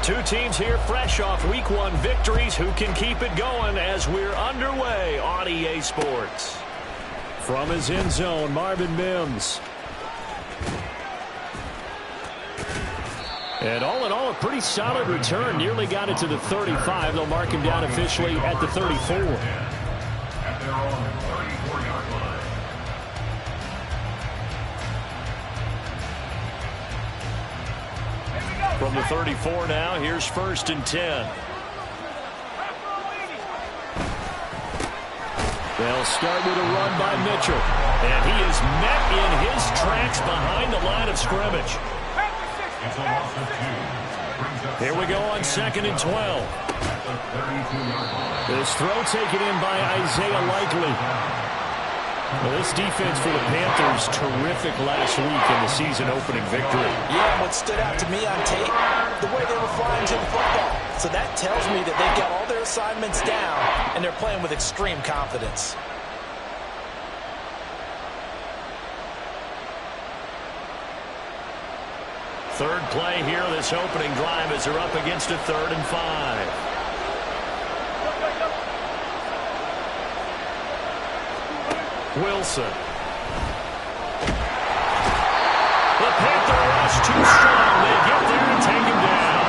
Two teams here fresh off Week 1 victories. Who can keep it going as we're underway on EA Sports? From his end zone, Marvin Mims. And all in all, a pretty solid return. Nearly got it to the 35. They'll mark him down officially at the 34. From the 34 now, here's 1st and 10. They'll start with a run by Mitchell. And he is met in his tracks behind the line of scrimmage. Here we go on 2nd and 12. This throw taken in by Isaiah Likely. Well, this defense for the Panthers, terrific last week in the season-opening victory. Yeah, what stood out to me on tape, the way they were flying to the football. So that tells me that they've got all their assignments down, and they're playing with extreme confidence. Third play here, this opening drive as they're up against a 3rd and 5. Wilson. The Panther rush too strong. They get there and take him down.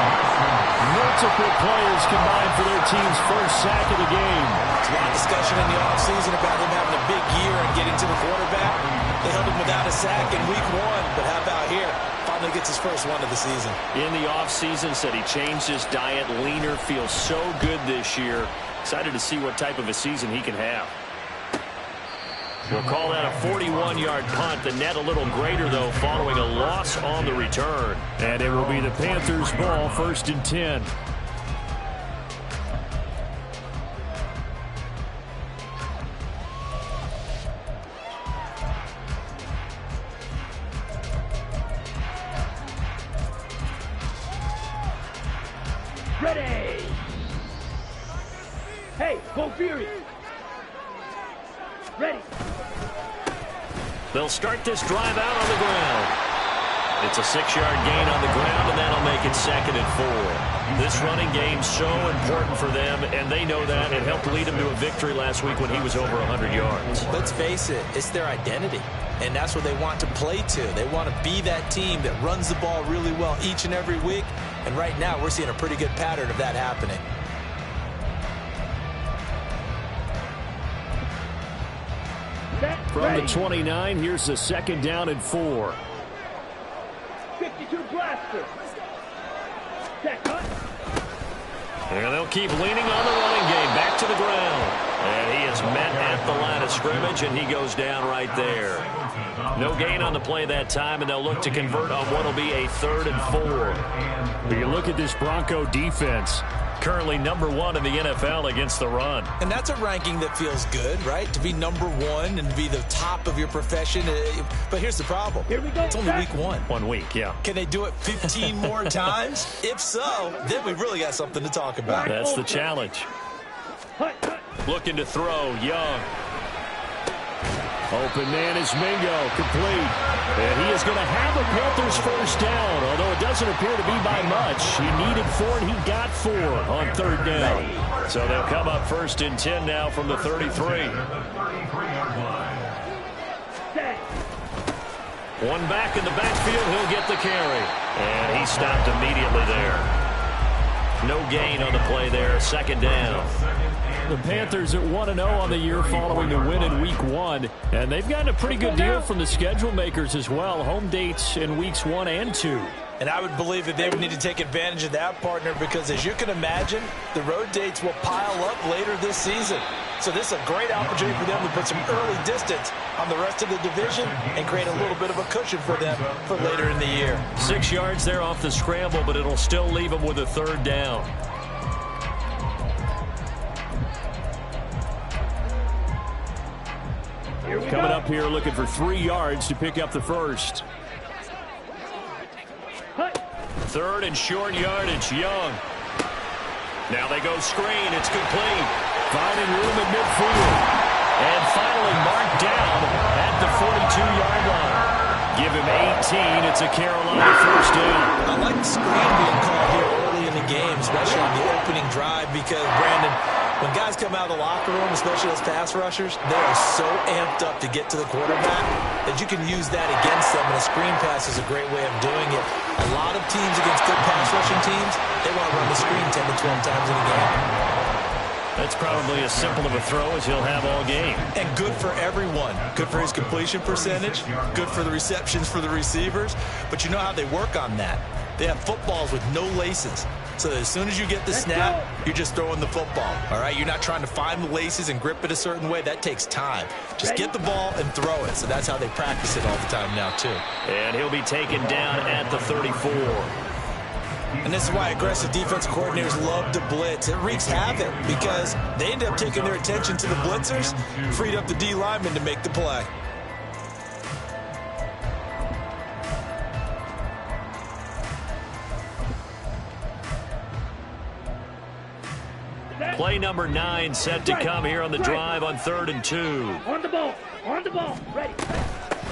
Multiple players combined for their team's first sack of the game. There's a lot of discussion in the offseason about him having a big year and getting to the quarterback. They held him without a sack in Week 1, but how about here? Finally gets his first one of the season. In the offseason, said he changed his diet, leaner, feels so good this year. Excited to see what type of a season he can have. We'll call that a 41-yard punt. The net a little greater, though, following a loss on the return. And it will be the Panthers' ball, 1st and 10. Ready! Hey, go Fury! Ready! They'll start this drive out on the ground. It's a 6-yard gain on the ground, and that'll make it 2nd and 4. This running game's so important for them, and they know that. It helped lead them to a victory last week when he was over 100 yards. Let's face it, it's their identity, and that's what they want to play to. They want to be that team that runs the ball really well each and every week, and right now we're seeing a pretty good pattern of that happening. From the 29, here's the 2nd down and 4. 52 blaster. Check, cut. And they'll keep leaning on the running game. Back to the ground. And he is met at the line of scrimmage, and he goes down right there. No gain on the play that time, and they'll look to convert on what will be a 3rd and 4. When you look at this Bronco defense, currently number 1 in the NFL against the run. And that's a ranking that feels good, right? To be number 1 and to be the top of your profession. But here's the problem. Here we go. It's only Week 1. 1 week, yeah. Can they do it 15 more times? If so, then we really got something to talk about. That's the challenge. Looking to throw, Young. Open man is Mingo, complete. And he is going to have a Panthers first down, although it doesn't appear to be by much. He needed 4, and he got 4 on 3rd down. So they'll come up 1st and 10 now from the 33. One back in the backfield, he'll get the carry. And he stopped immediately there. No gain on the play there, 2nd down. The Panthers at 1-0 on the year following the win in Week 1. And they've gotten a pretty good deal from the schedule makers as well. Home dates in Weeks 1 and 2. And I would believe that they would need to take advantage of that, partner, because as you can imagine, the road dates will pile up later this season. So this is a great opportunity for them to put some early distance on the rest of the division and create a little bit of a cushion for them for later in the year. 6 yards there off the scramble, but it'll still leave them with a 3rd down. Coming up here looking for 3 yards to pick up the first. 3rd and short yardage, Young. Now they go screen, it's complete. Finding room at midfield. And finally marked down at the 42-yard line. Give him 18, it's a Carolina first down. I like the screen being called here early in the the game, especially on the opening drive, because, Brandon, when guys come out of the locker room, especially those pass rushers, they are so amped up to get to the quarterback that you can use that against them, and a screen pass is a great way of doing it. A lot of teams against good pass rushing teams, they want to run the screen 10 to 12 times in a game. That's probably as simple of a throw as he'll have all game. And good for everyone. Good for his completion percentage. Good for the receptions for the receivers. But you know how they work on that. They have footballs with no laces. So as soon as you get the snap, you're just throwing the football. All right? You're not trying to find the laces and grip it a certain way. That takes time. Just get the ball and throw it. So that's how they practice it all the time now, too. And he'll be taken down at the 34. And this is why aggressive defense coordinators love to blitz. It wreaks havoc because they end up taking their attention to the blitzers, freed up the D lineman to make the play. Play number 9 set to come here on the drive on 3rd and 2. On the ball, ready.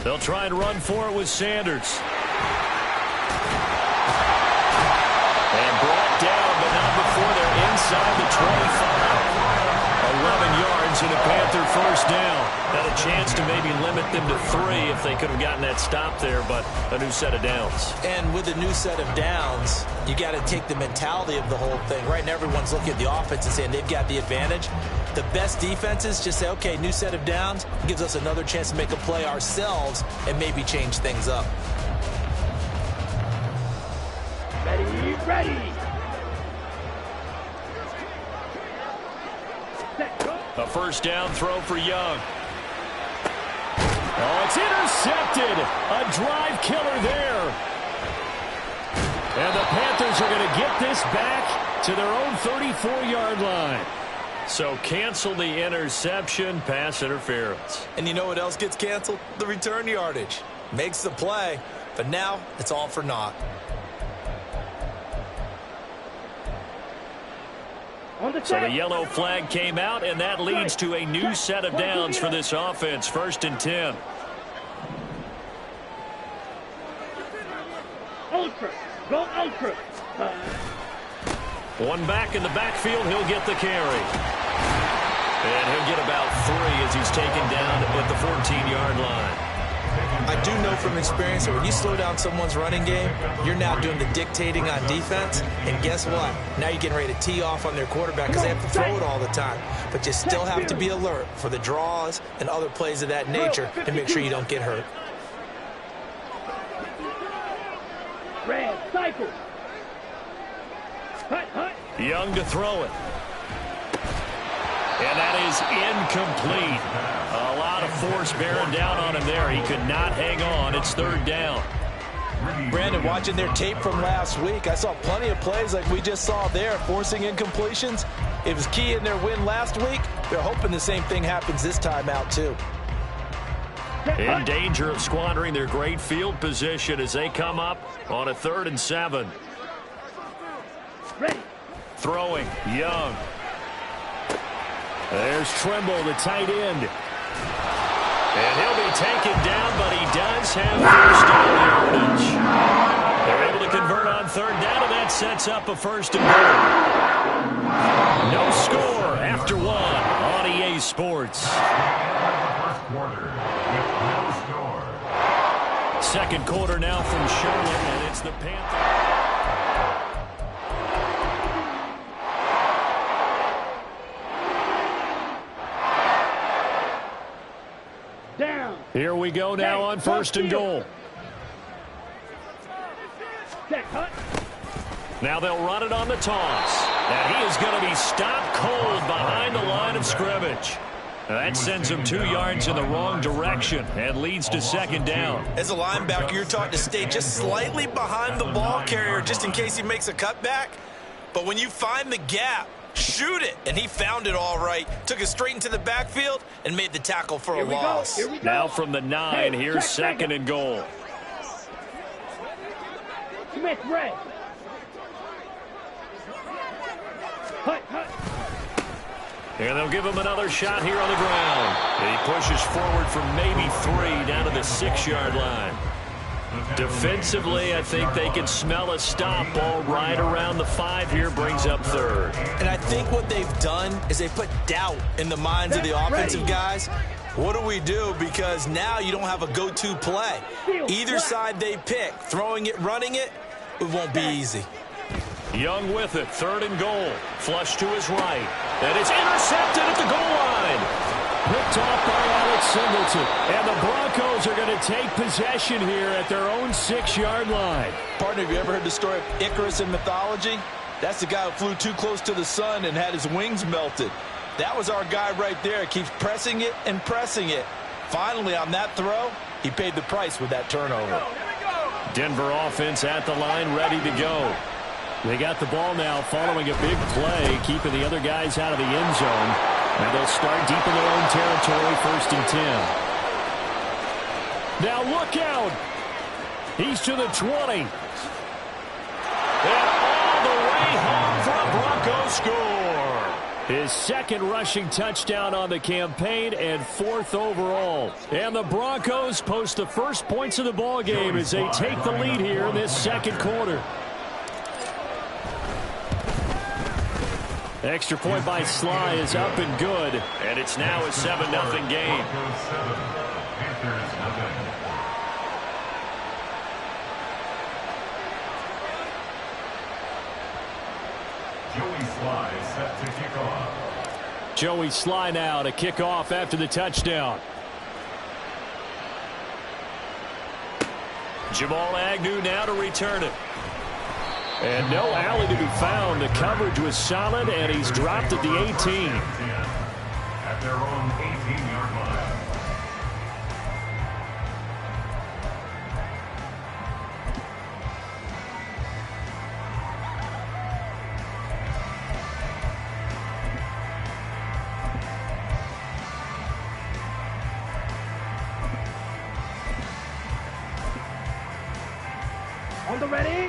They'll try and run for it with Sanders. And brought down, but not before they're inside the 25. 11 yards and a Panther first down. Had a chance to maybe limit them to 3 if they could have gotten that stop there, but a new set of downs. And with a new set of downs, you got to take the mentality of the whole thing. Right now, everyone's looking at the offense and saying they've got the advantage. The best defenses just say, okay, new set of downs gives us another chance to make a play ourselves and maybe change things up. Ready. A first down throw for Young. Oh, it's intercepted. A drive killer there. And the Panthers are going to get this back to their own 34-yard line. So cancel the interception, pass interference. And you know what else gets canceled? The return yardage. Makes the play, but now it's all for naught. So the yellow flag came out, and that leads to a new set of downs for this offense. 1st and 10. Ultra. Go ultra. One back in the backfield. He'll get the carry. And he'll get about 3 as he's taken down at the 14-yard line. I do know from experience that when you slow down someone's running game, you're now doing the dictating on defense. And guess what? Now you're getting ready to tee off on their quarterback because they have to throw it all the time. But you still have to be alert for the draws and other plays of that nature to make sure you don't get hurt. Red, cycle. Hut. Young to throw it. And that is incomplete. A lot of force bearing down on him there. He could not hang on. It's 3rd down. Brandon, watching their tape from last week, I saw plenty of plays like we just saw there, forcing incompletions. It was key in their win last week. They're hoping the same thing happens this time out, too. In danger of squandering their great field position as they come up on a 3rd and 7. Ready. Throwing, Young. There's Trimble, the tight end. And he'll be taken down, but he does have first down yardage. They're able to convert on 3rd down, and that sets up a 1st and goal. No score after 1 on EA Sports. Second quarter now from Charlotte, and it's the Panthers. Down. Here we go now on 1st and goal. Check, hut. Now they'll run it on the toss. And he is going to be stopped cold behind the line of scrimmage. That sends him 2 yards in the wrong direction and leads to 2nd down. As a linebacker, you're taught to stay just slightly behind the ball carrier just in case he makes a cutback. But when you find the gap, shoot it. And he found it all right. Took it straight into the backfield and made the tackle for a loss. Here we go. Now from the 9, here's 2nd and goal. Smith, red. Hut. And they'll give him another shot here on the ground. He pushes forward for maybe 3 down to the 6-yard line. Defensively, I think they can smell a stop. Ball right around the 5 here, brings up third. And I think what they've done is they put doubt in the minds of the offensive guys. What do we do? Because now you don't have a go-to play. Either side they pick, throwing it, running it, it won't be easy. Young with it, 3rd and goal. Flush to his right. And it's intercepted at the goal line. Picked off by Alex Singleton. And the Broncos are going to take possession here at their own 6-yard line. Partner, have you ever heard the story of Icarus in mythology? That's the guy who flew too close to the sun and had his wings melted. That was our guy right there. Keeps pressing it and pressing it. Finally, on that throw, he paid the price with that turnover. Denver offense at the line, ready to go. They got the ball now following a big play, keeping the other guys out of the end zone. And they'll start deep in their own territory, 1st and 10. Now look out. He's to the 20. And all the way home for a Broncos score. His 2nd rushing touchdown on the campaign and 4th overall. And the Broncos post the first points of the ball game as they take the lead here in this 2nd quarter. Extra point by Sly is up and good. And it's now a 7-0 game. Joey Sly is set to kick off. Joey Sly now to kick off after the touchdown. Jamal Agnew now to return it. And no alley to be found. The coverage was solid, and he's dropped at the 18. At their own 18-yard line.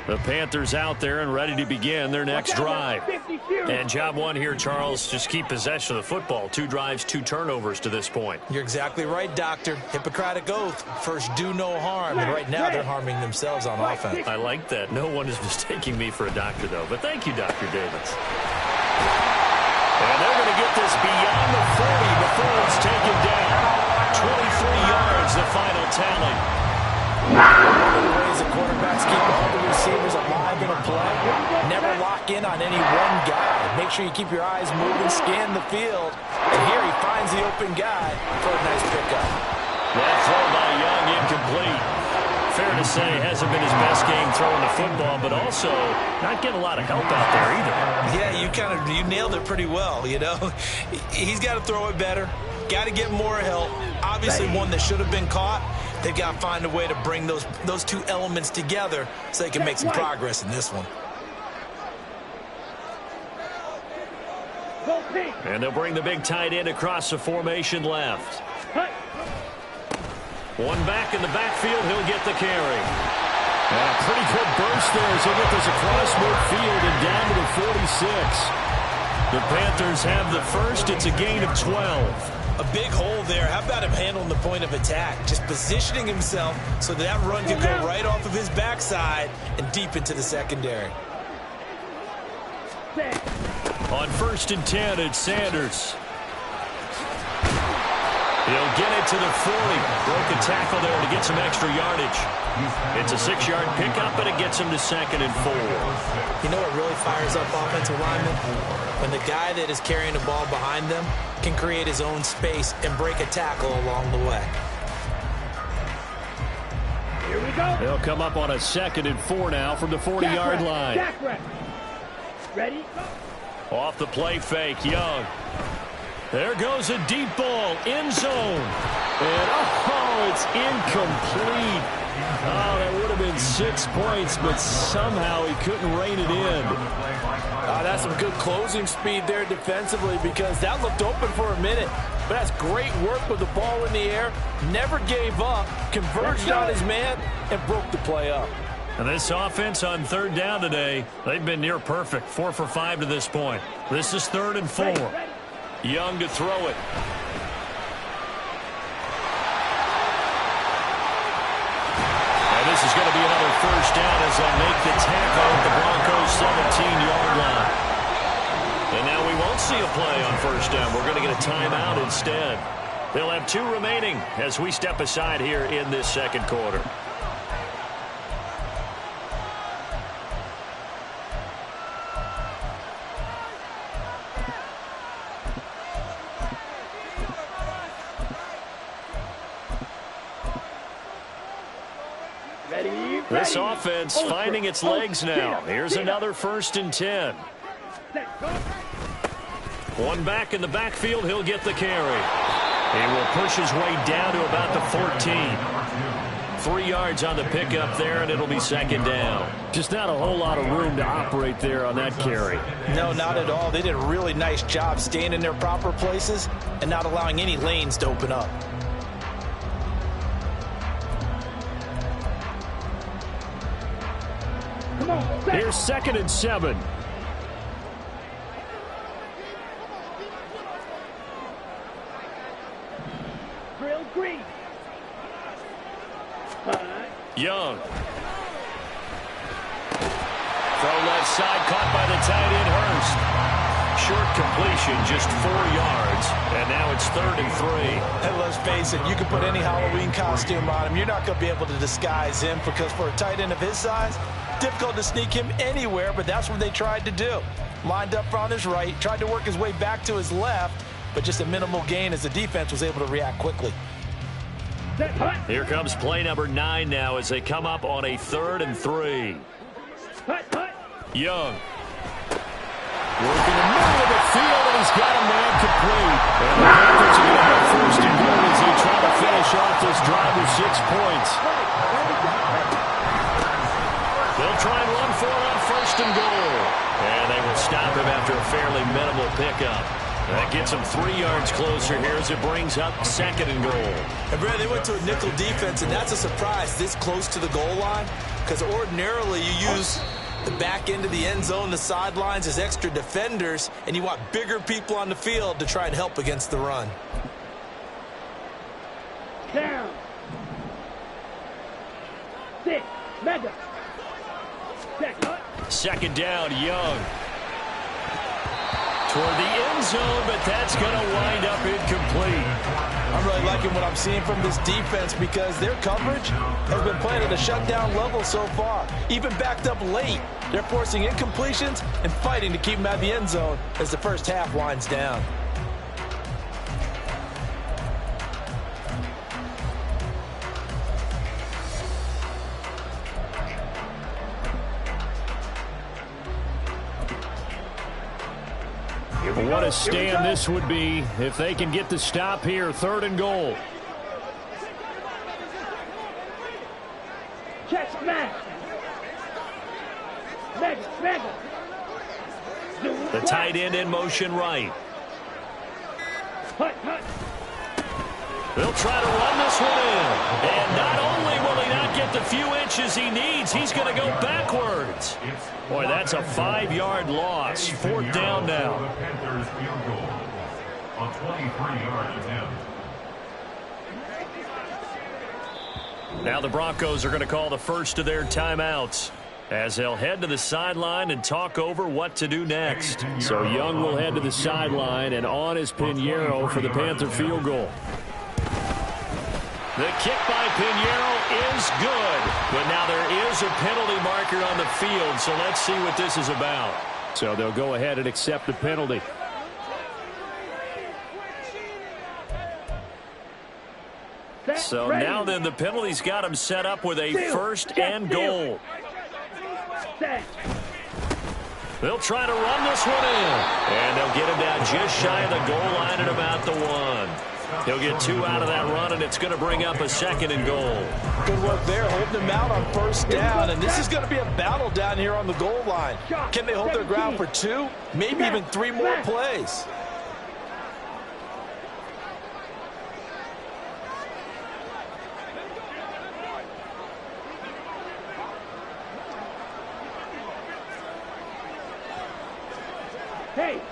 The Panthers out there and ready to begin their next drive. And job one here, Charles, just keep possession of the football. 2 drives, 2 turnovers to this point. You're exactly right, Doctor. Hippocratic oath. First, do no harm. And right now, they're harming themselves on offense. I like that. No one is mistaking me for a doctor, though. But thank you, Dr. Davis. And they're going to get this beyond the 40 before it's taken down. 23 yards, the final tally. One of the ways the quarterbacks keep all the receivers alive in a play, never lock in on any one guy. Make sure you keep your eyes moving, scan the field, and here he finds the open guy for a nice pickup. That throw by Young incomplete. Fair to say, hasn't been his best game throwing the football, but also not getting a lot of help out there either. Yeah, you nailed it pretty well, you know. He's got to throw it better, got to get more help. Obviously one that should have been caught. They've got to find a way to bring those 2 elements together so they can make some progress in this one. And they'll bring the big tight end across the formation left. One back in the backfield, he'll get the carry. And a pretty good burst there as they get this across midfield and down to the 46. The Panthers have the first. It's a gain of 12. A big hole there. How about him handling the point of attack? Just positioning himself so that run could go right off of his backside and deep into the secondary. On 1st and 10, it's Sanders. He'll get it to the 40. Broke a tackle there to get some extra yardage. It's a 6-yard pickup, and it gets him to 2nd and 4. You know what really fires up offensive linemen? When the guy that is carrying the ball behind them can create his own space and break a tackle along the way. Here we go. They'll come up on a 2nd and 4 now from the 40-yard line. Ready? Off the play fake, Young. There goes a deep ball, end zone. And, it's incomplete. Oh, that would have been 6 points, but somehow he couldn't rein it in. That's some good closing speed there defensively because that looked open for a minute. But that's great work with the ball in the air. Never gave up, converged on his man, and broke the play up. And this offense on 3rd down today, they've been near perfect. 4 for 5 to this point. This is 3rd and 4. Young to throw it. And this this is going to be another first down as they'll make the tackle at the Broncos' 17-yard line. And now we won't see a play on first down. We're going to get a timeout instead. They'll have 2 remaining as we step aside here in this second quarter. This offense finding its legs now. Here's another 1st and 10. One back in the backfield. He'll get the carry. He will push his way down to about the 14. 3 yards on the pickup there, and it'll be 2nd down. Just not a whole lot of room to operate there on that carry. No, not at all. They did a really nice job staying in their proper places and not allowing any lanes to open up. Here's 2nd and 7. Drill green. Young. Throw left side, caught by the tight end, Hurst. Short completion, just 4 yards, and now it's 3rd and 3. And let's face it, you can put any Halloween costume on him. You're not going to be able to disguise him because for a tight end of his size, difficult to sneak him anywhere, but that's what they tried to do. Lined up on his right, tried to work his way back to his left, but just a minimal gain as the defense was able to react quickly. Here comes play number 9 now as they come up on a 3rd and 3. Young. Working the middle of the field, and he's got a man complete. And the Panthers are going to have 1st and goal as they try to finish off this drive with 6 points. They'll try and run for it on 1st and goal. And they will stop him after a fairly minimal pickup. That gets him 3 yards closer here as it brings up 2nd and goal. And Brad, they went to a nickel defense, and that's a surprise this close to the goal line because ordinarily you use the back end of the end zone, the sidelines as extra defenders, and you want bigger people on the field to try and help against the run. Down. 6. Mega. 2nd down, Young. Toward the end zone, but that's going to wind up incomplete. I'm really liking what I'm seeing from this defense because their coverage has been playing at a shutdown level so far. Even backed up late, they're forcing incompletions and fighting to keep them out of the end zone as the first half winds down. What a stand this would be if they can get the stop here. 3rd and goal. Catch smash. Mega. The tight end in motion right. They'll try to run this one in. And not only will he not get the few inches he needs, he's going to go backwards. Boy, that's a 5-yard loss. 4th down now. The Panthers field goal. A 23-yard attempt. Now the Broncos are going to call the first of their timeouts as they'll head to the sideline and talk over what to do next. So Young will head to the sideline, and on is Pinheiro for the Panther field goal. The kick by Pinheiro is good, but now there is a penalty marker on the field, so let's see what this is about. So they'll go ahead and accept the penalty. So now then the penalty's got him set up with a 1st and goal. They'll try to run this one in, and they'll get him down just shy of the goal line at about the 1. He'll get 2 out of that run, and it's going to bring up a 2nd and goal. Good work there, holding him out on 1st down, and this is going to be a battle down here on the goal line. Can they hold their ground for 2, maybe even 3 more plays?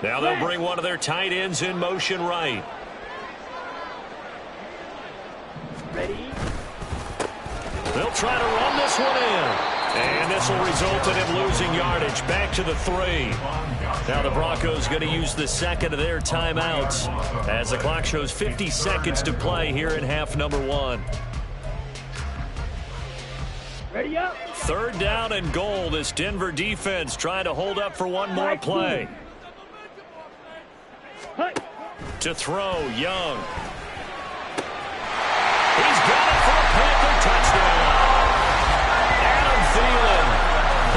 Now they'll bring one of their tight ends in motion right. They'll try to run this one in. And this will result in him losing yardage. Back to the 3. Now the Broncos going to use the second of their timeouts as the clock shows 50 seconds to play here in half number 1. Ready up. 3rd down and goal. This Denver defense trying to hold up for one more play. To throw, Young. He's got it for a Panther touchdown. Adam Thielen,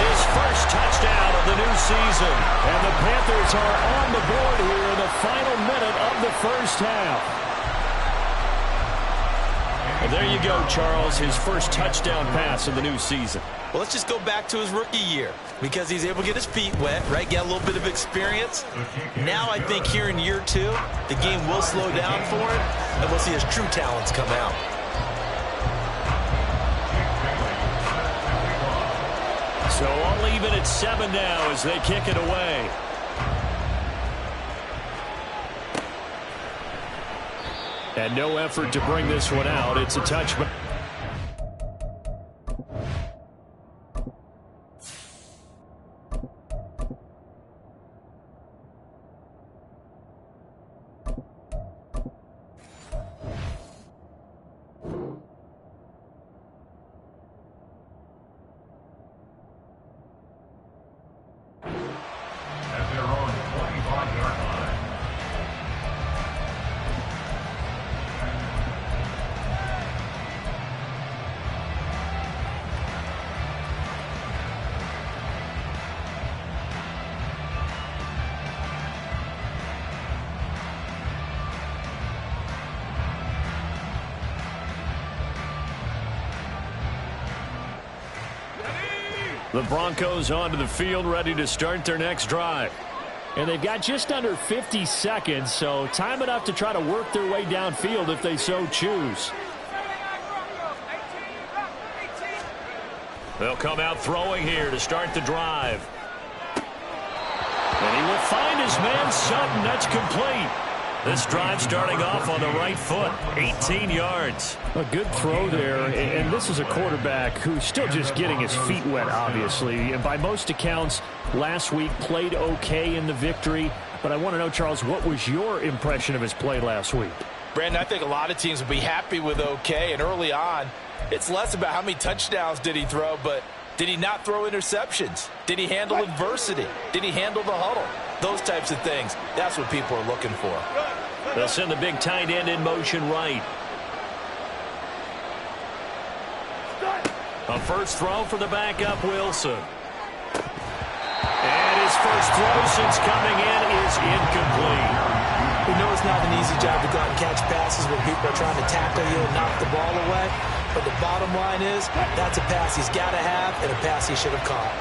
his first touchdown of the new season. And the Panthers are on the board here in the final minute of the first half. And there you go, Charles, his first touchdown pass of the new season. Well, let's just go back to his rookie year because he's able to get his feet wet, right? Get a little bit of experience. Now I think here in year 2, the game will slow down for him, and we'll see his true talents come out. So I'll leave it at 7 now as they kick it away. And no effort to bring this one out. It's a touchback. The Broncos onto the field, ready to start their next drive. And they've got just under 50 seconds, so time enough to try to work their way downfield if they so choose. They'll come out throwing here to start the drive. And he will find his man Sutton. That's complete. This drive starting off on the right foot, 18 yards. A good throw there, and this is a quarterback who's still just getting his feet wet, obviously. And by most accounts, last week played okay in the victory. But I want to know, Charles, what was your impression of his play last week? Brandon, I think a lot of teams will be happy with okay. And early on, it's less about how many touchdowns did he throw, but did he not throw interceptions? Did he handle adversity? Did he handle the huddle? Those types of things. That's what people are looking for. They'll send the big tight end in motion right. A first throw for the backup, Wilson. And his first throw since coming in is incomplete. We know it's not an easy job to go out and catch passes when people are trying to tackle you and knock the ball away. But the bottom line is that's a pass he's got to have and a pass he should have caught.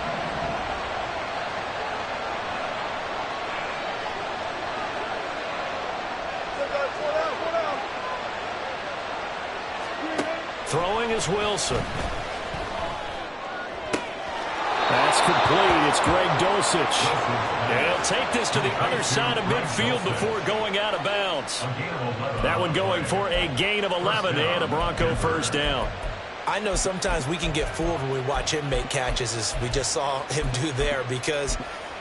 Throwing is Wilson. That's complete. It's Greg Dulcich. And he'll take this to the other side of midfield before going out of bounds. That one going for a gain of 11 and a Bronco first down. I know sometimes we can get fooled when we watch him make catches, as we just saw him do there, because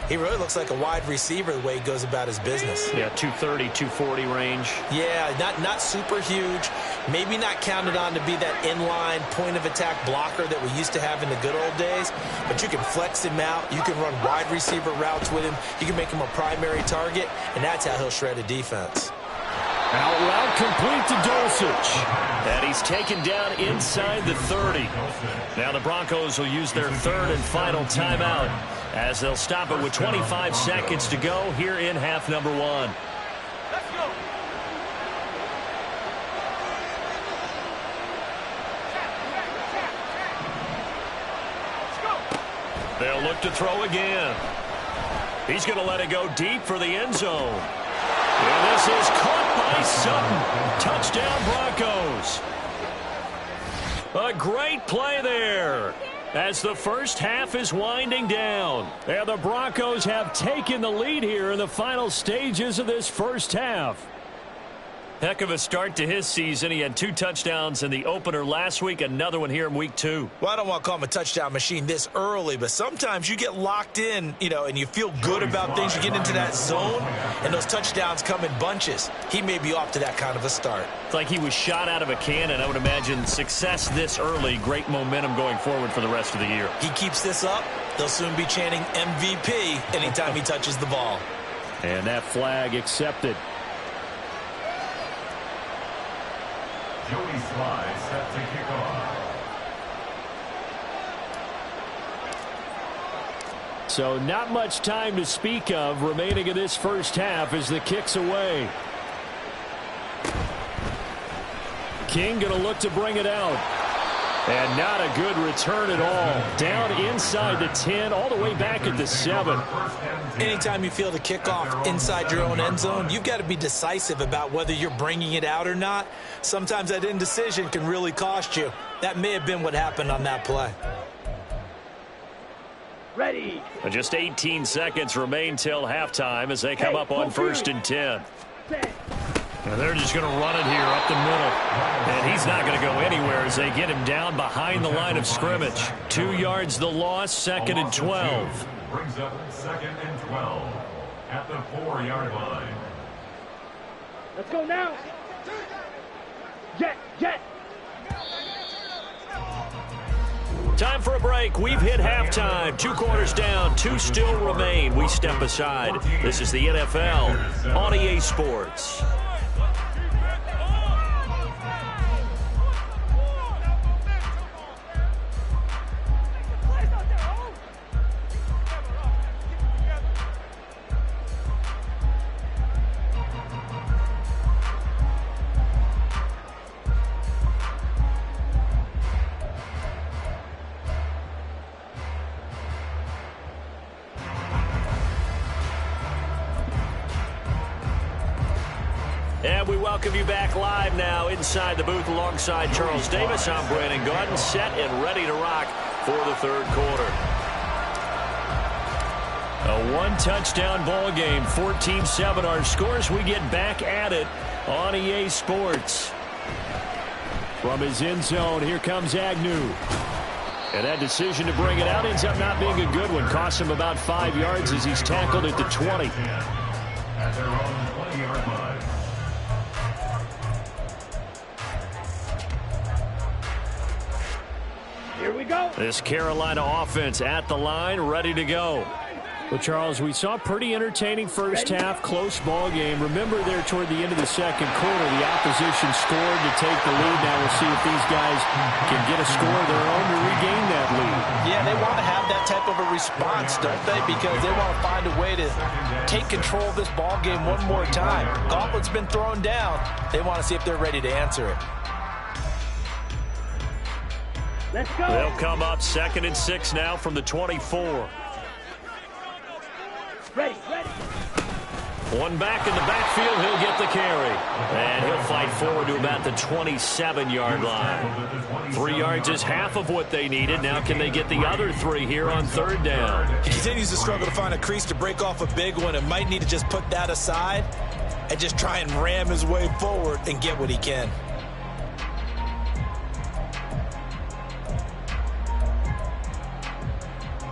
he really looks like a wide receiver the way he goes about his business. Yeah, 230, 240 range. Yeah, not super huge. Maybe not counted on to be that inline point-of-attack blocker that we used to have in the good old days. But you can flex him out. You can run wide receiver routes with him. You can make him a primary target, and that's how he'll shred a defense. Out route complete to Dulcich. And he's taken down inside the 30. Now the Broncos will use their third and final timeout as they'll stop it with 25 seconds to go here in half number 1. Let's go. They'll look to throw again. He's going to let it go deep for the end zone. And this is caught by Sutton. Touchdown, Broncos. A great play there as the first half is winding down. And the Broncos have taken the lead here in the final stages of this first half. Heck of a start to his season. He had 2 touchdowns in the opener last week, another one here in week 2. Well, I don't want to call him a touchdown machine this early, but sometimes you get locked in, and you feel good about things. You get into that zone, and those touchdowns come in bunches. He may be off to that kind of a start. It's like he was shot out of a cannon. I would imagine success this early, great momentum going forward for the rest of the year. He keeps this up, they'll soon be chanting MVP anytime he touches the ball. And that flag accepted. Joey Sly set to kick off. So not much time to speak of remaining in this first half as the kick's away. King going to look to bring it out. And not a good return at all. Down inside the 10, all the way back at the 7. Anytime you feel the kickoff inside your own end zone, you've got to be decisive about whether you're bringing it out or not. Sometimes that indecision can really cost you. That may have been what happened on that play. Ready. And just 18 seconds remain till halftime as they come up on 1st and 10. And they're just going to run it here up the middle. And he's not going to go anywhere as they get him down behind the line of scrimmage. 2 yards the loss, 2nd and 12. Brings up 2nd and 12 at the 4-yard line. Let's go now. Jet. Time for a break. We've hit halftime. 2 quarters down, 2 still remain. We step aside. This is the NFL on EA Sports. And we welcome you back live now inside the booth alongside Charles Davis. I'm Brandon Gordon, set and ready to rock for the 3rd quarter. A 1-touchdown ball game, 14-7 our scores. We get back at it on EA Sports. From his end zone, here comes Agnew. And that decision to bring it out ends up not being a good one. Costs him about 5 yards as he's tackled at the 20. At their own 20-yard line. Here we go. This Carolina offense at the line, ready to go. Well, Charles, we saw a pretty entertaining first half, close ball game. Remember there toward the end of the 2nd quarter, the opposition scored to take the lead. Now we'll see if these guys can get a score of their own to regain that lead. Yeah, they want to have that type of a response, don't they? Because they want to find a way to take control of this ball game one more time. Gauntlet's been thrown down. They want to see if they're ready to answer it. Let's go. They'll come up 2nd and 6 now from the 24. Ready. One back in the backfield, he'll get the carry. And he'll fight forward to about the 27-yard line. 3 yards is half of what they needed. Now can they get the other 3 here on 3rd down? He continues to struggle to find a crease to break off a big one and might need to just put that aside and just try and ram his way forward and get what he can.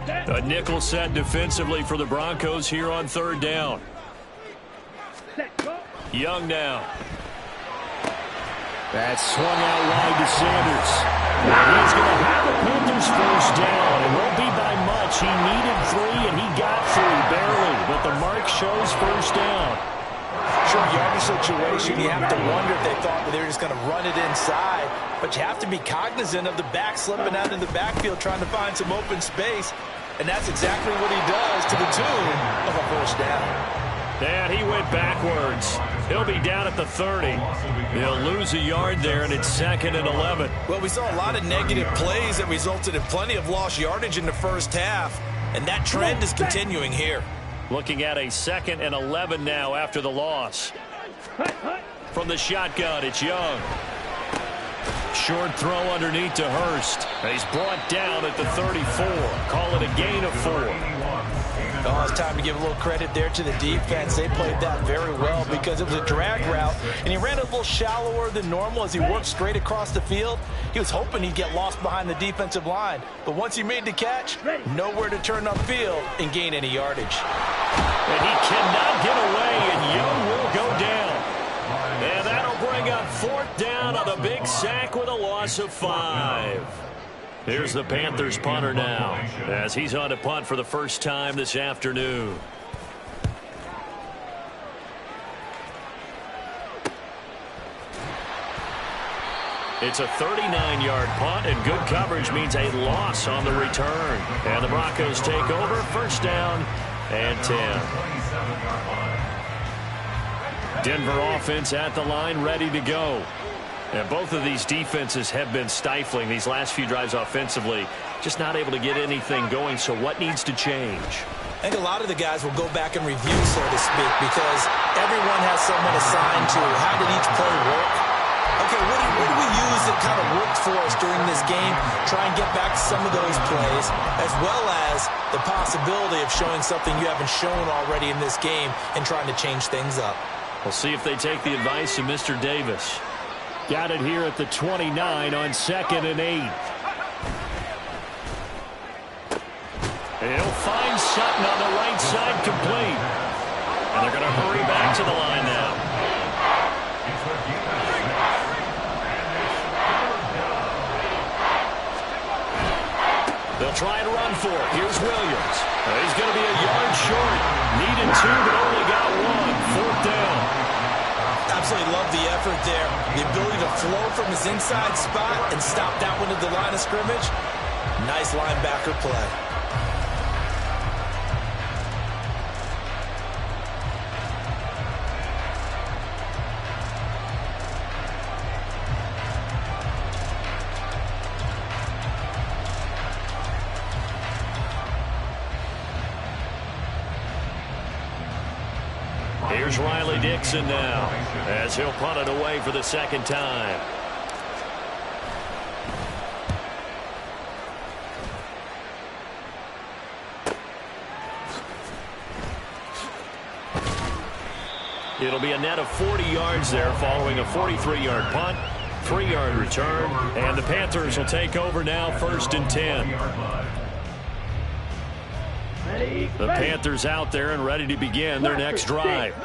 A nickel set defensively for the Broncos here on 3rd down. Young now. That's swung out wide to Sanders. He's going to have the Panthers first down. It won't be by much. He needed 3, and he got 3, barely. But the mark shows first down. Sure, yardage situation, you have to wonder if they thought that they were just going to run it inside. But you have to be cognizant of the back slipping out in the backfield trying to find some open space. And that's exactly what he does to the tune of a first down. And he went backwards. He'll be down at the 30. He'll lose a yard there, and it's 2nd and 11. Well, we saw a lot of negative plays that resulted in plenty of lost yardage in the first half. And that trend is continuing here. Looking at a 2nd and 11 now after the loss. From the shotgun, it's Young. Short throw underneath to Hurst. He's brought down at the 34. Call it a gain of 4. Oh, it's time to give a little credit there to the defense. They played that very well because it was a drag route, and he ran a little shallower than normal as he worked straight across the field. He was hoping he'd get lost behind the defensive line, but once he made the catch, nowhere to turn upfield and gain any yardage. And he cannot get away, and Young will go down. And that'll bring up 4th down on the big sack with a loss of 5. Here's the Panthers punter now, as he's on to punt for the first time this afternoon. It's a 39-yard punt, and good coverage means a loss on the return. And the Broncos take over, 1st down and 10. Denver offense at the line, ready to go. And both of these defenses have been stifling these last few drives offensively. Just not able to get anything going, so what needs to change? I think a lot of the guys will go back and review, so to speak, because everyone has someone assigned to how did each play work. Okay, what do we use that kind of worked for us during this game? Try and get back to some of those plays, as well as the possibility of showing something you haven't shown already in this game and trying to change things up. We'll see if they take the advice of Mr. Davis. Got it here at the 29 on 2nd and 8. He'll find Sutton on the right side, complete. And they're going to hurry back to the line now. They'll try and run for it. Here's Williams. He's going to be a yard short. Needed 2, but only got 1. 4th down. Absolutely love the effort there. The ability to flow from his inside spot and stop that one at the line of scrimmage. Nice linebacker play. Here's Riley Dixon now, as he'll punt it away for the 2nd time. It'll be a net of 40 yards there following a 43-yard punt, 3-yard return, and the Panthers will take over now, 1st and 10. The Panthers out there and ready to begin their next drive.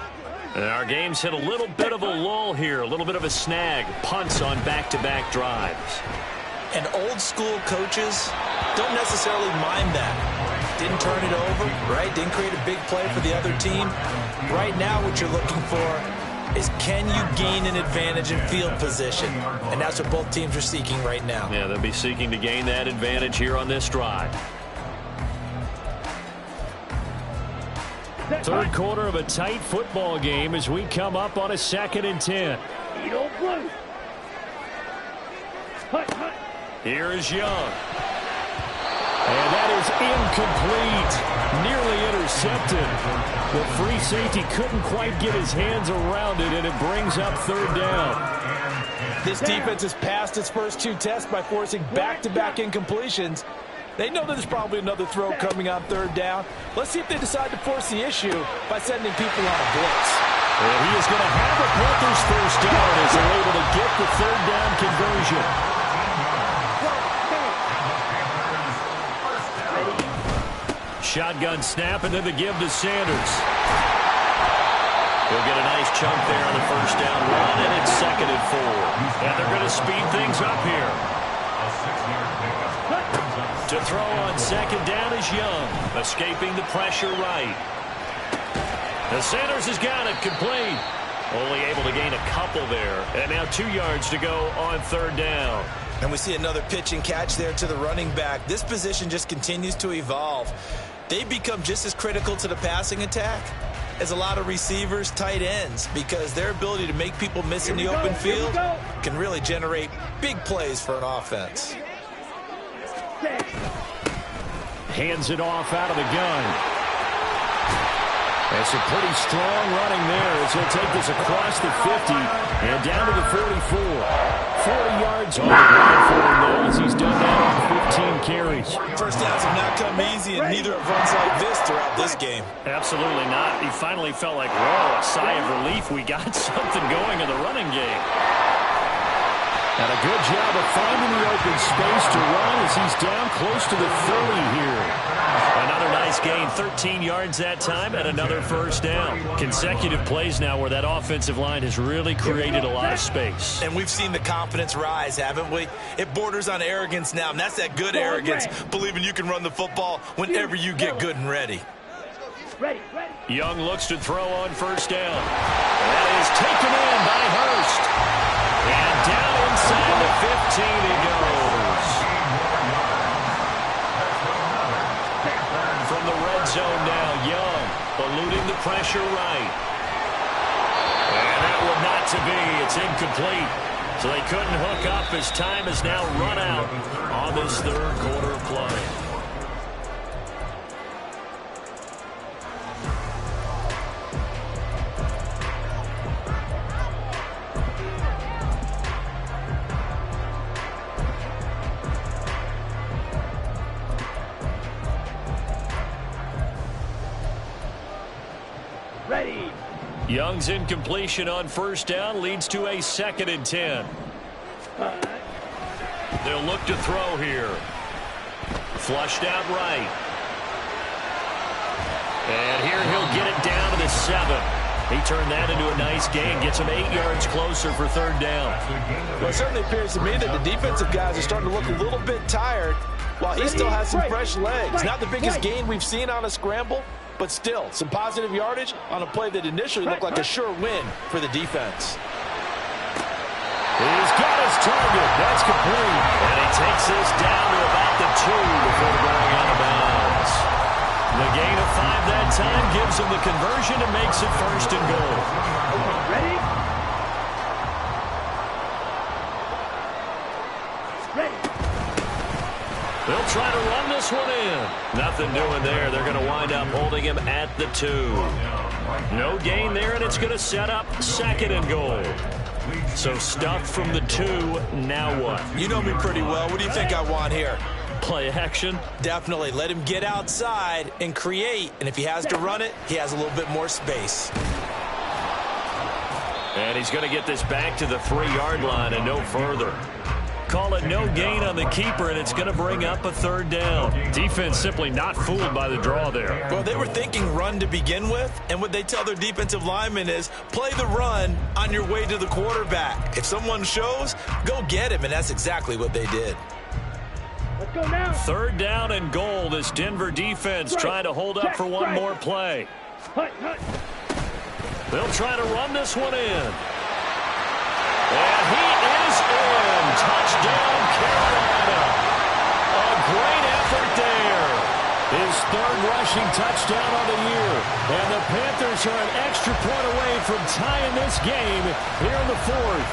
And our game's hit a little bit of a lull here, a little bit of a snag. Punts on back-to-back drives. And old school coaches don't necessarily mind that. Didn't turn it over, right? Didn't create a big play for the other team. Right now what you're looking for is, can you gain an advantage in field position? And that's what both teams are seeking right now. Yeah, they'll be seeking to gain that advantage here on this drive. 3rd quarter of a tight football game as we come up on a 2nd and 10. Here is Young. And that is incomplete. Nearly intercepted. The free safety couldn't quite get his hands around it, and it brings up 3rd down. This defense has passed its first 2 tests by forcing back-to-back incompletions. They know that there's probably another throw coming on 3rd down. Let's see if they decide to force the issue by sending people on a blitz. And he is going to have a Panthers 1st down as they're able to get the 3rd down conversion. Shotgun snap, and then the give to Sanders. He'll get a nice chunk there on the 1st down run, and it's 2nd and 4. And they're going to speed things up here. To throw on 2nd down is Young, escaping the pressure right. The Sanders has got it complete. Only able to gain a couple there. And now 2 yards to go on 3rd down. And we see another pitch and catch there to the running back. This position just continues to evolve. They become just as critical to the passing attack as a lot of receivers, tight ends, because their ability to make people miss in the open field can really generate big plays for an offense. Hands it off out of the gun. And some pretty strong running there as he'll take this across the 50 and down to the 44. 40 yards on the ground for him now as he's done that on 15 carries. First downs have not come easy, and neither have runs like this throughout this game. Absolutely not. He finally felt like, whoa, a sigh of relief. We got something going in the running game. And a good job of finding the open space to run as he's down close to the 30 here. Another nice gain, 13 yards that time, and another first down. Consecutive plays now where that offensive line has really created a lot of space. And we've seen the confidence rise, haven't we? It borders on arrogance now, and that's that good arrogance, believing you can run the football whenever you get good and ready. Young looks to throw on first down. That is taken in by Hurst. And down inside the 15 he goes. From the red zone now, Young eluding the pressure right. And that one not to be. It's incomplete. So they couldn't hook up as time has now run out on this third quarter play. Young's incompletion on first down leads to a 2nd and 10. They'll look to throw here. Flushed out right. And here he'll get it down to the 7. He turned that into a nice gain. Gets him 8 yards closer for third down. Well, it certainly appears to me that the defensive guys are starting to look a little bit tired while he still has some fresh legs. Not the biggest gain we've seen on a scramble, but still, some positive yardage on a play that initially looked like a sure win for the defense. He's got his target. That's complete. And he takes this down to about the 2 before going out of bounds. The gain of 5 that time gives him the conversion and makes it 1st and goal. Ready? They'll try to run this one in. Nothing doing there. They're going to wind up holding him at the 2. No gain there, and it's going to set up 2nd and goal. So stuffed from the 2, now what? You know me pretty well. What do you think I want here? Play action? Definitely. Let him get outside and create, and if he has to run it, he has a little bit more space. And he's going to get this back to the 3-yard line and no further. Call it no gain on the keeper, and it's going to bring up a 3rd down. Defense simply not fooled by the draw there. Well, they were thinking run to begin with, and what they tell their defensive linemen is play the run on your way to the quarterback. If someone shows, go get him, and that's exactly what they did. Let's go now. 3rd down and goal. This Denver defense trying to hold up for one more play. They'll try to run this one in. And he is in. Touchdown, Carolina. A great effort there. His 3rd rushing touchdown of the year. And the Panthers are an extra point away from tying this game here in the 4th.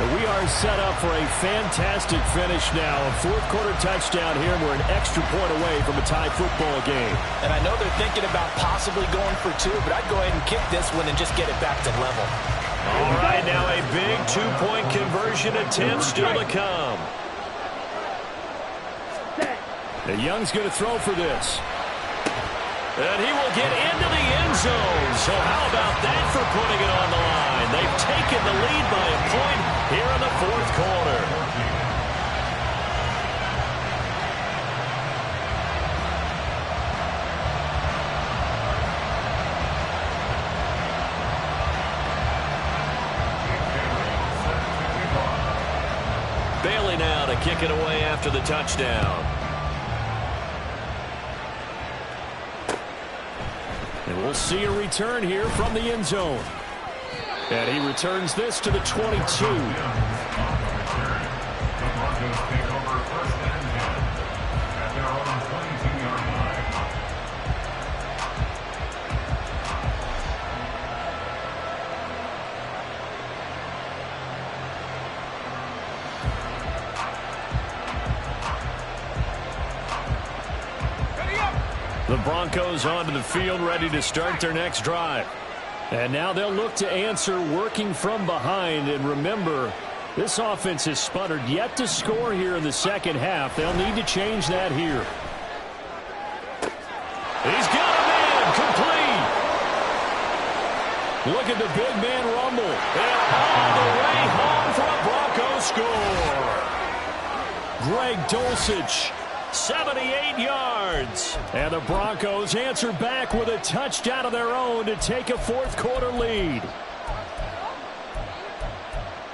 We are set up for a fantastic finish now. A 4th quarter touchdown here, and we're an extra point away from a tie football game. And I know they're thinking about possibly going for 2, but I'd go ahead and kick this one and just get it back to level. All right, now a big 2-point conversion attempt still to come. And Young's going to throw for this. And he will get into the end zone. So how about that for putting it on the line? They've taken the lead by a point here in the 4th quarter. Bailey now to kick it away after the touchdown. And we'll see a return here from the end zone. And he returns this to the 22. The Broncos onto the field, ready to start their next drive. And now they'll look to answer working from behind. And remember, this offense has sputtered yet to score here in the second half. They'll need to change that here. He's got a man complete. Look at the big man rumble. And all the way home for a Bronco score. Greg Dulcich, 78 yards. And the Broncos answer back with a touchdown of their own to take a fourth-quarter lead.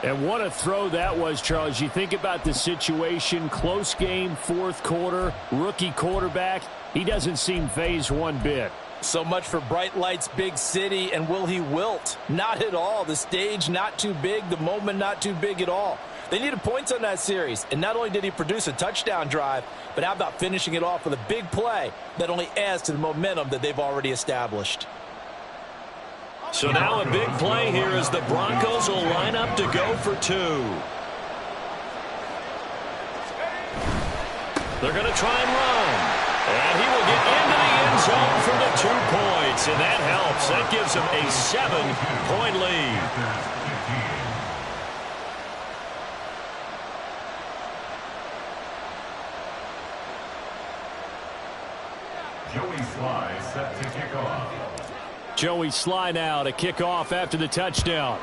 And what a throw that was, Charles. You think about the situation, close game, fourth quarter, rookie quarterback. He doesn't seem fazed one bit. So much for bright lights, big city, and will he wilt? Not at all. The stage not too big, the moment not too big at all. They needed points on that series, and not only did he produce a touchdown drive, but how about finishing it off with a big play that only adds to the momentum that they've already established. So now a big play here as the Broncos will line up to go for two. They're going to try and run. And he will get into the end zone for the 2 points. And that helps. That gives him a 7-point lead. Joey Sly set to kick off. Joey Sly now to kick off after the touchdown.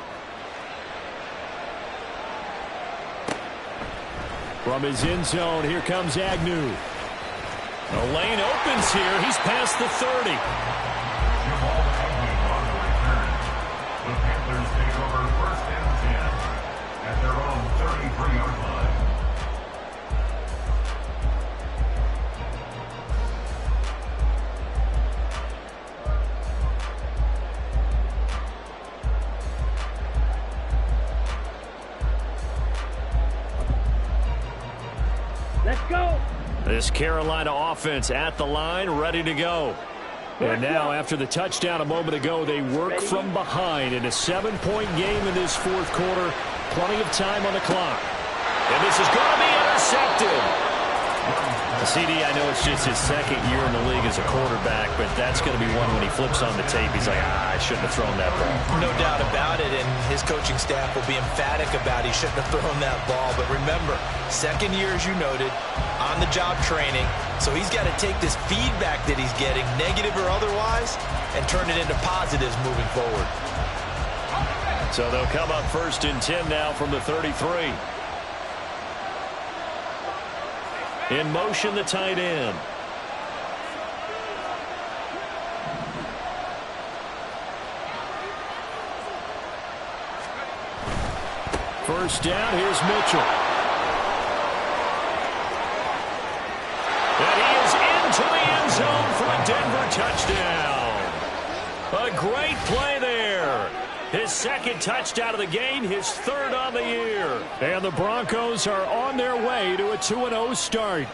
From his end zone, here comes Agnew. The lane opens here. He's past the 30. The Panthers take over 1st and 10 at their own 33-yard line. Let's go. This Carolina offense at the line, ready to go. And now, after the touchdown a moment ago, they work from behind in a 7-point game in this fourth quarter. Plenty of time on the clock. And this is going to be intercepted. CD, I know it's just his second year in the league as a quarterback, but that's going to be one when he flips on the tape. He's like, I shouldn't have thrown that ball. No doubt about it, and his coaching staff will be emphatic about he shouldn't have thrown that ball. But remember, second year, as you noted, on-the-job training, so he's got to take this feedback that he's getting, negative or otherwise, and turn it into positives moving forward. So they'll come up 1st and 10 now from the 33. In motion, the tight end. First down, here's Mitchell. And he is into the end zone for a Denver touchdown. A great play there. His second touchdown of the game, his 3rd on the year. And the Broncos are on their way to a 2-0 start.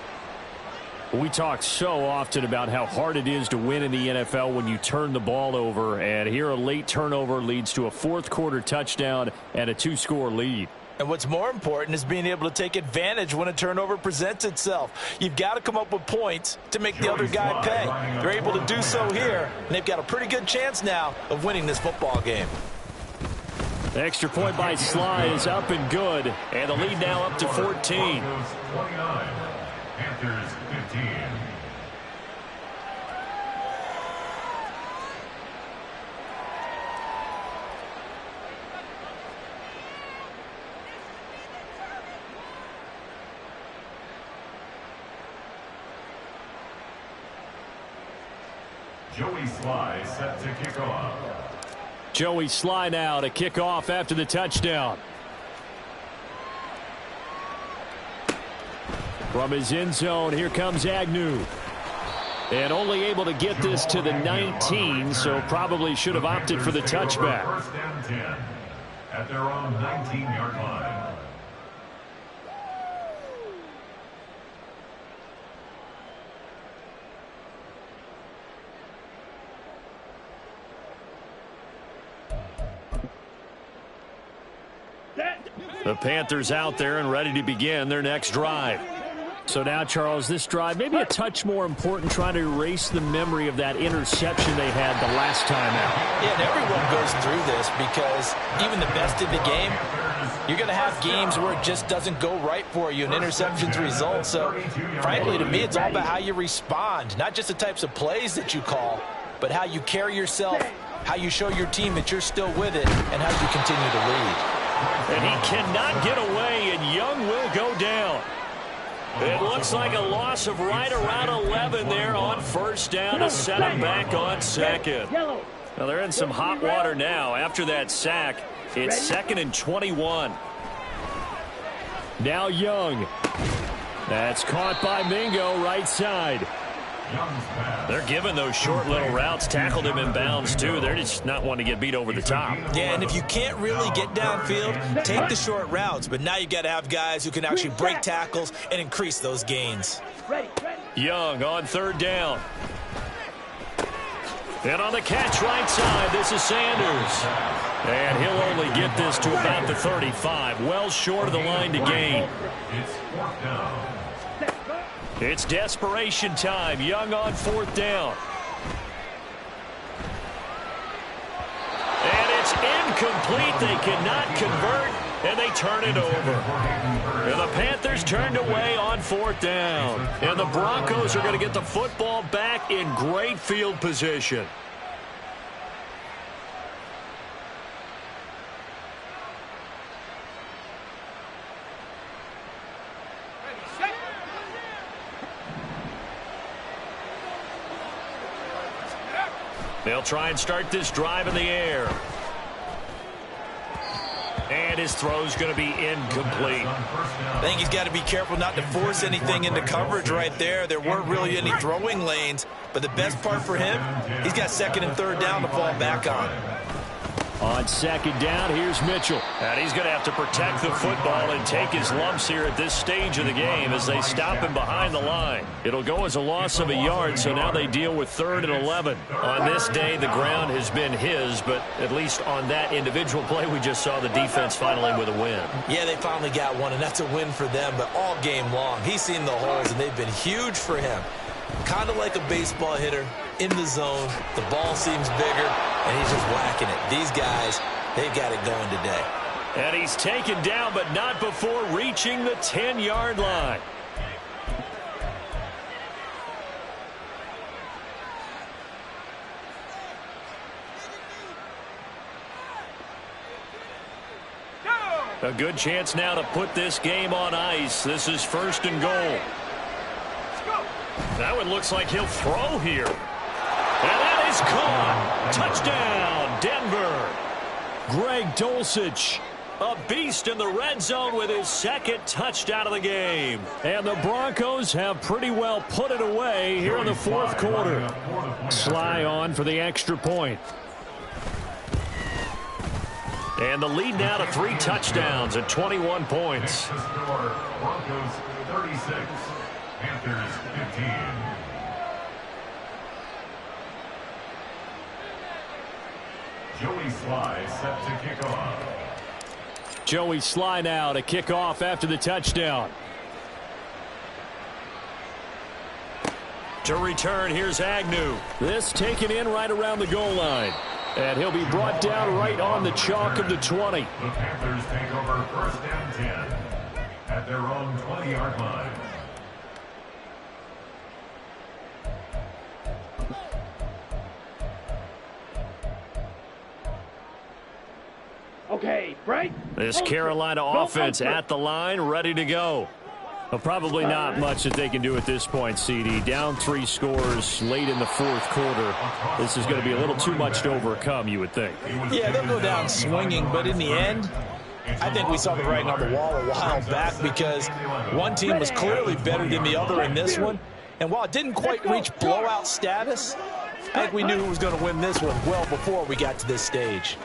We talk so often about how hard it is to win in the NFL when you turn the ball over. And here a late turnover leads to a fourth-quarter touchdown and a 2-score lead. And what's more important is being able to take advantage when a turnover presents itself. You've got to come up with points to make the other guy pay. They're able to do so here, and they've got a pretty good chance now of winning this football game. The extra point by Sly is up and good, and the lead now up to 14. 29, Panthers 15. Joey Sly set to kick off. Joey Sly now to kick off after the touchdown. From his end zone, here comes Agnew. And only able to get this to the 19, so probably should have opted for the touchback. 1st and 10 at their own 19-yard line. The Panthers out there and ready to begin their next drive. So now, Charles, this drive maybe a touch more important, trying to erase the memory of that interception they had the last time out. Yeah, and everyone goes through this because even the best in the game, you're going to have games where it just doesn't go right for you, and interceptions result. So, frankly, to me, it's all about how you respond, not just the types of plays that you call, but how you carry yourself, how you show your team that you're still with it, and how you continue to lead. And he cannot get away, and Young will go down. It looks like a loss of right around 11 there on first down to set him back on second. Well, they're in some hot water now. After that sack, it's 2nd and 21. Now Young. That's caught by Mingo, right side. They're giving those short little routes. Tackled him in bounds, too. They're just not wanting to get beat over the top. Yeah, and if you can't really get downfield, take the short routes. But now you got to have guys who can actually break tackles and increase those gains. Young on 3rd down. And on the catch right side, this is Sanders. And he'll only get this to about the 35. Well short of the line to gain. It's 4th down. It's desperation time. Young on 4th down. And it's incomplete. They cannot convert, and they turn it over. And the Panthers turned away on 4th down. And the Broncos are going to get the football back in great field position. They'll try and start this drive in the air. And his throw's going to be incomplete. I think he's got to be careful not to force anything into coverage right there. There weren't really any throwing lanes. But the best part for him, he's got 2nd and 3rd down to fall back on. On 2nd down, here's Mitchell. And he's going to have to protect the football and take his lumps here at this stage of the game as they stop him behind the line. It'll go as a loss of a yard, so now they deal with 3rd and 11. On this day, the ground has been his, but at least on that individual play, we just saw the defense finally with a win. Yeah, they finally got one, and that's a win for them, but all game long, he's seen the holes, and they've been huge for him. Kind of like a baseball hitter in the zone. The ball seems bigger, and he's just whacking it. These guys, they've got it going today. And he's taken down, but not before reaching the 10-yard line. A good chance now to put this game on ice. This is 1st and goal. That one looks like he'll throw here. And that is caught. Touchdown, Denver. Greg Dulcich, a beast in the red zone with his 2nd touchdown of the game. And the Broncos have pretty well put it away here in the 4th quarter. Sly on for the extra point. And the lead now to 3 touchdowns and 21 points. Broncos 36, Panthers 15. Joey Sly set to kick off. Joey Sly now to kick off after the touchdown. To return, here's Agnew. This taken in right around the goal line. And he'll be brought down right on the chalk of the 20. The Panthers take over 1st and 10 at their own 20-yard line. Okay, break. This Carolina offense at the line, ready to go. Well, probably not much that they can do at this point, CD. Down 3 scores late in the 4th quarter. This is going to be a little too much to overcome, you would think. Yeah, they'll go down swinging, but in the end, I think we saw the writing on the wall a while back because one team was clearly better than the other in this one. And while it didn't quite reach blowout status, I think we knew who was going to win this one well before we got to this stage.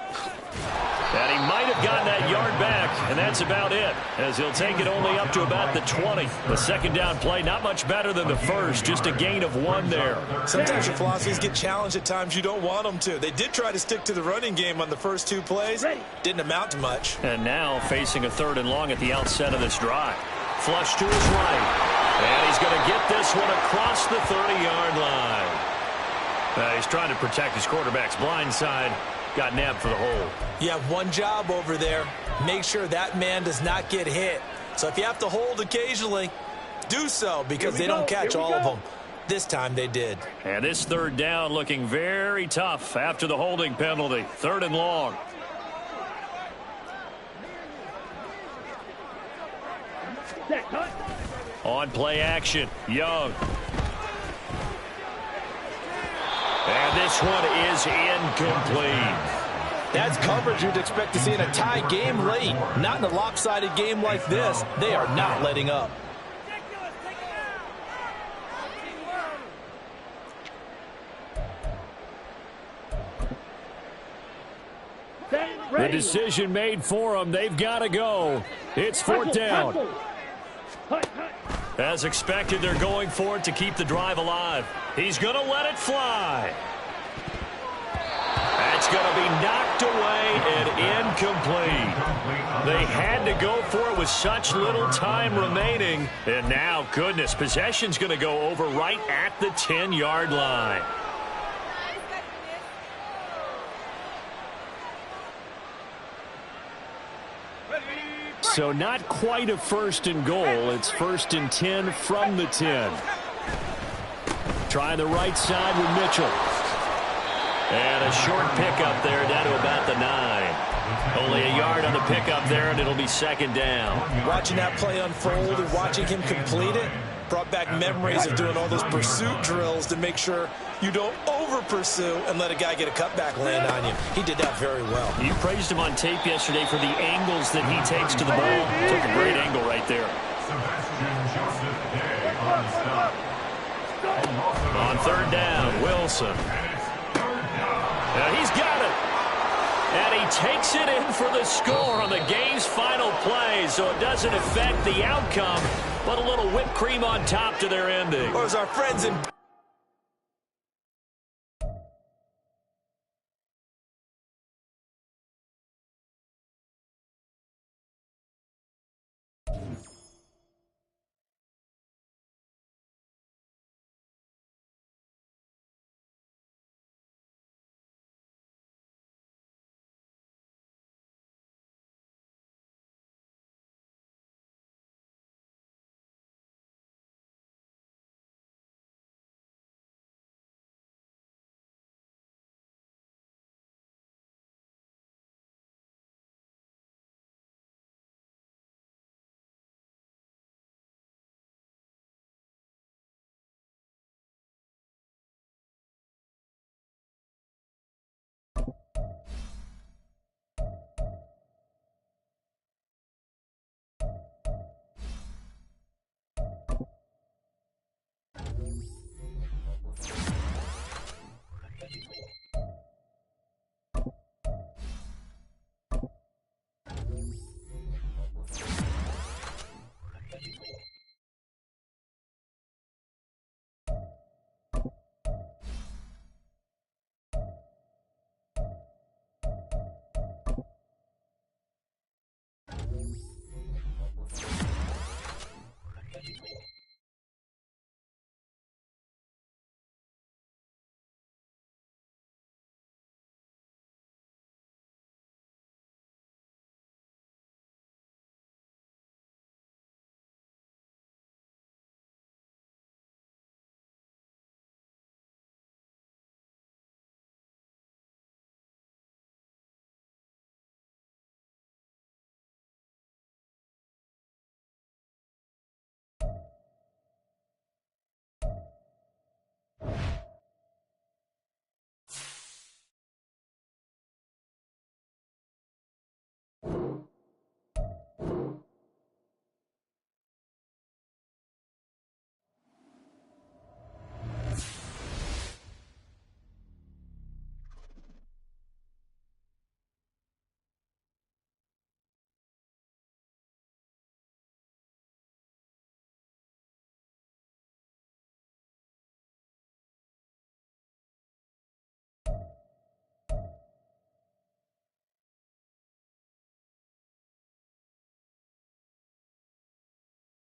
And he might have gotten that yard back, and that's about it, as he'll take it only up to about the 20. The 2nd down play, not much better than the first, just a gain of 1 there. Sometimes your philosophies get challenged at times you don't want them to. They did try to stick to the running game on the first 2 plays. Didn't amount to much. And now facing a 3rd and long at the outset of this drive. Flush to his right. And he's going to get this one across the 30-yard line. He's trying to protect his quarterback's blind side. Got nabbed for the hold. You have one job over there. Make sure that man does not get hit. So if you have to hold occasionally, do so because they don't catch all of them. This time they did. And this third down looking very tough after the holding penalty. 3rd and long. On play action, Young. And this one is incomplete. That's coverage you'd expect to see in a tie game late. Not in a lopsided game like this. They are not letting up. The decision made for them. They've got to go. It's 4th down. As expected, they're going for it to keep the drive alive. He's going to let it fly. That's going to be knocked away and incomplete. They had to go for it with such little time remaining. And now, goodness, possession's going to go over right at the 10-yard line. So not quite a 1st and goal. It's 1st and 10 from the 10. Try the right side with Mitchell. And a short pickup there down to about the 9. Only a yard on the pickup there, and it'll be 2nd down. Watching that play unfold and watching him complete it brought back memories of doing all those pursuit drills to make sure you don't over-pursue and let a guy get a cutback land on you. He did that very well. You praised him on tape yesterday for the angles that he takes to the ball. Took a great angle right there. On 3rd down, Wilson. Now he's got it. And he takes it in for the score on the game's final play, so it doesn't affect the outcome, but a little whipped cream on top to their ending. Or as our friends in